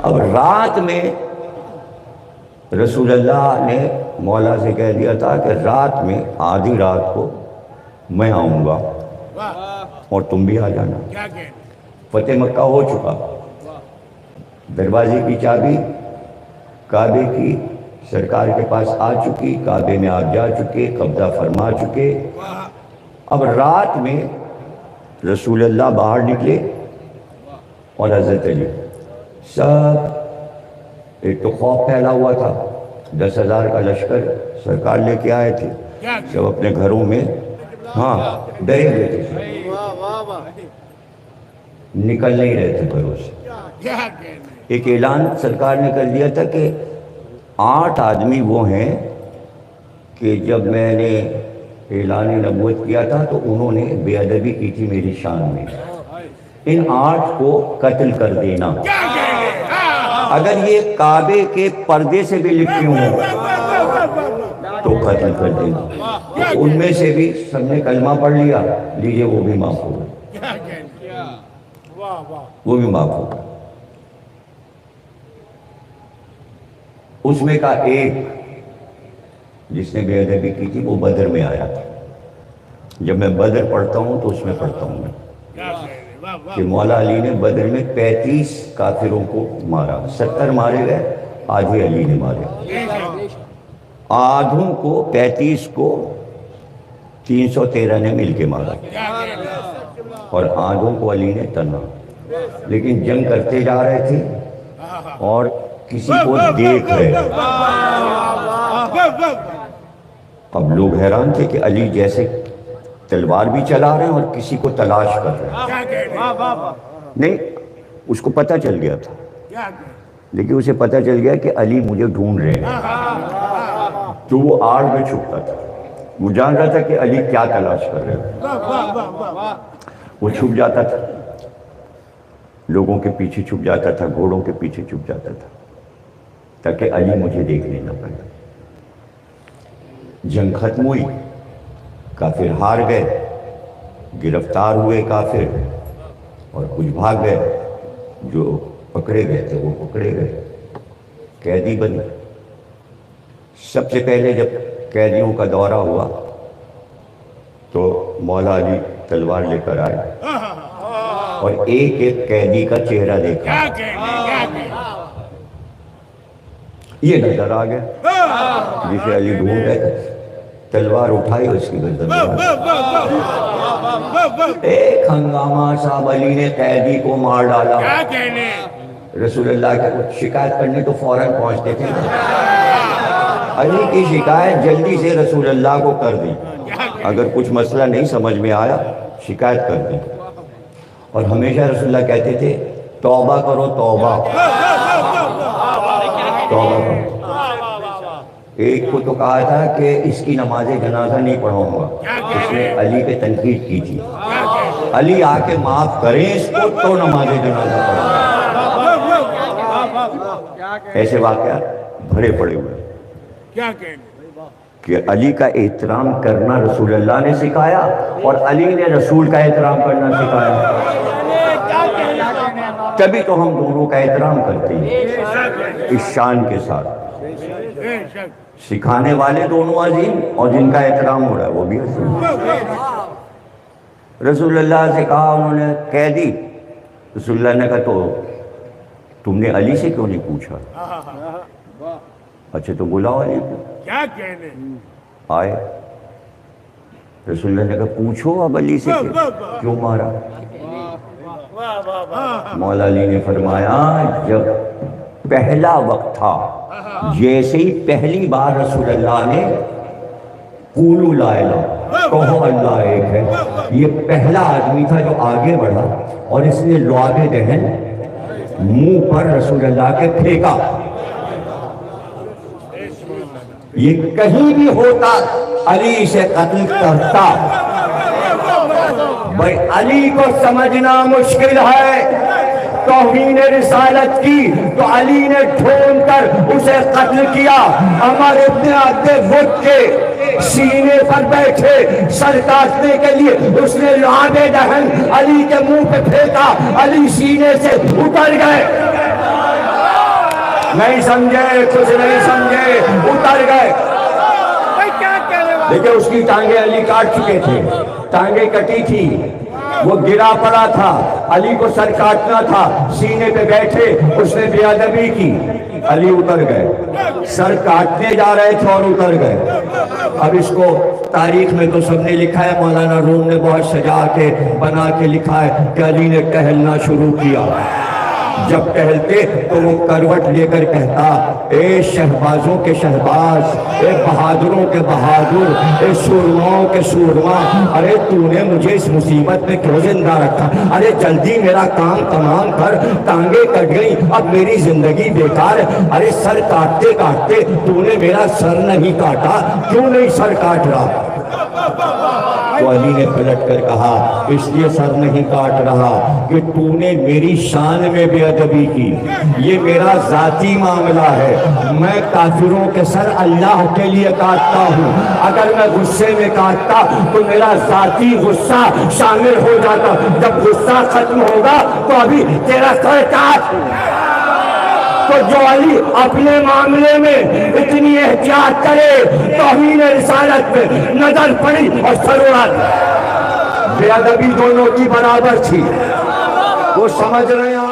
اب رات میں رسول اللہ نے مولا سے کہہ دیا تھا کہ رات میں آدھی رات کو میں آؤں گا اور تم بھی آ جانا۔ فتح مکہ ہو چکا، دروازے کی چابی کعبے کی سرکار کے پاس آ چکی، کعبے میں آپ جا چکے، قبضہ فرما چکے۔ اب رات میں رسول اللہ باہر نکلے اور حضرت علی، سب ایک تو خوف پھیلا ہوا تھا، 10,000 کا لشکر سرکار لے کے آئے تھے، سب اپنے گھروں میں ڈرے ہوئے تھے، نکل نہیں رہے تھے گھروں سے۔ ایک اعلان سرکار نے کر دیا تھا کہ 8 آدمی وہ ہیں کہ جب میں نے اعلان نبوت کیا تھا تو انہوں نے بے ادبی کی تھی میری شان میں، ان 8 کو قتل کر دینا، اگر یہ کعبے کے پردے سے بھی لکھے ہوں تو قتل کر دینا۔ ان میں سے بھی سب نے کلمہ پڑھ لیا، لیجئے وہ بھی معاف ہو گئے، وہ بھی معاف ہو گئے۔ اس میں کا ایک جس نے بے ادبی کی تھی وہ بدر میں آیا تھا۔ جب میں بدر پڑھتا ہوں تو اس میں پڑھتا ہوں میں کہ مولا علی نے بدر میں 35 کافروں کو مارا، 70 مارے گئے، آدھے علی نے مارے، آدھوں کو 35 کو 313 نے مل کے مارا اور آدھوں کو علی نے تنہا۔ لیکن جنگ کرتے جا رہے تھے اور کسی کو دیکھ رہے، اب لوگ حیران تھے کہ علی جیسے تلوار بھی چلا رہے ہیں اور کسی کو تلاش کر رہے ہیں۔ نہیں، اس کو پتہ چل گیا تھا، لیکن اسے پتہ چل گیا کہ علی مجھے ڈھونڈ رہے ہیں، تو وہ آڑ میں چھپتا تھا، وہ جان رہا تھا کہ علی کیا تلاش کر رہے ہیں، وہ چھپ جاتا تھا، لوگوں کے پیچھے چھپ جاتا تھا، گھوڑوں کے پیچھے چھپ جاتا تھا تاکہ علی مجھے دیکھنے نہ پائے۔ جنگ ختم ہوئی، کافر ہار گئے، گرفتار ہوئے کافر اور کچھ بھاگ گئے، جو پکڑے گئے تھے وہ پکڑے گئے، قیدی بنے۔ سب سے پہلے جب قیدیوں کا دورہ ہوا تو مولا علی تلوار لے کر آئے اور ایک ایک قیدی کا چہرہ دیکھا، یہ نظر آ گیا جسے علی ڈھونڈ رہے تھے، تلوار اٹھائی اس کی گردن ایک ہنگامہ، صاحب علی نے قیدی کو مار ڈالا۔ رسول اللہ کے شکایت کرنے تو فوراً پہنچتے تھے، علی کی شکایت جلدی سے رسول اللہ کو کر دی، اگر کچھ مسئلہ نہیں سمجھ میں آیا شکایت کر دی، اور ہمیشہ رسول اللہ کہتے تھے توبہ کرو، توبہ کرو۔ ایک کو تو کہا تھا کہ اس کی نماز جنازہ نہیں پڑھاؤں گا، اس نے علی پہ تنقید کی تھی، علی آ کے معاف کریں اس کو تو نماز جنازہ پڑھاؤں گا۔ ایسے واقعات بھرے پڑے ہوئے کہ علی کا احترام کرنا رسول اللہ نے سکھایا اور علی نے رسول کا احترام کرنا سکھایا، تبھی تو ہم دونوں کا احترام کرتے ہیں اس شان کے ساتھ۔ سکھانے والے دونوں عظیم اور جن کا احترام ہو رہا ہے وہ بھی عظیم۔ رسول اللہ سے کہا، انہوں نے قیدی، رسول اللہ نے کہا تو تم نے علی سے کیوں نہیں پوچھا؟ اچھا تو بلاؤ علی کو، کیا کہنے آئے؟ رسول اللہ نے کہا پوچھو اب علی سے کیوں مارا؟ مولا علی نے فرمایا جب پہلا وقت تھا، جیسے ہی پہلی بار رسول اللہ نے قولوا لا الہ، کہو اللہ ایک ہے، یہ پہلا آدمی تھا جو آگے بڑھا اور اس نے لعاب دہن منہ پر رسول اللہ کے پھینکا۔ یہ کہیں بھی ہوتا علی سے قتل کرتا، بھائی علی کو سمجھنا مشکل ہے، توہین رسالت کی تو علی نے ڈھونڈ کر اسے قتل کیا۔ عمر ابن عبد الود کے سینے پر بیٹھے سر کاٹنے کے لیے اس نے لعاب دہن علی کے منہ پہ پھینکا، علی سینے سے اتر گئے۔ نہیں سمجھے، کچھ نہیں سمجھے، اتر گئے۔ دیکھیں اس کی ٹانگیں علی کاٹ چکے تھے، ٹانگیں کٹی تھی، وہ گرا پڑا تھا، علی کو سر کاٹنا تھا، سینے پہ بیٹھے، اس نے بے ادبی کی، علی اتر گئے، سر کاٹنے جا رہے تھے اور اتر گئے۔ اب اس کو تاریخ میں تو سب نے لکھا ہے، مولانا روم نے بہت سجا کے بنا کے لکھا ہے کہ علی نے ٹہلنا شروع کیا۔ جب ٹہلتے تو وہ کروٹ لے کر کہتا، اے شہبازوں کے شہباز، اے بہادروں کے بہادر، اے سورماؤں کے سورما، ارے تو نے مجھے اس مصیبت میں کیوں زندہ رکھا؟ ارے جلدی میرا کام تمام کر، ٹانگیں کٹ گئی، اب میری زندگی بیکار ہے۔ ارے سر کاٹتے کاٹتے تو نے میرا سر نہیں کاٹا، کیوں نہیں سر کاٹ رہا؟ تو علی نے پلٹ کر کہا، اس لیے سر نہیں کاٹ رہا کہ تو نے میری شان میں بے ادبی کی، یہ میرا ذاتی معاملہ ہے، میں کافروں کے سر اللہ کے لیے کاٹتا ہوں، اگر میں غصے میں کاٹتا تو میرا ذاتی غصہ شامل ہو جاتا، جب غصہ ختم ہوگا تو ابھی تیرا سر کاٹ۔ تو جو علی اپنے معاملے میں اتنی احتیاط کرے، توہین رسالت میں نظر پڑی اور سر اڑا دیا۔ بے ادبی دونوں کی برابر تھی، وہ سمجھ رہے ہیں۔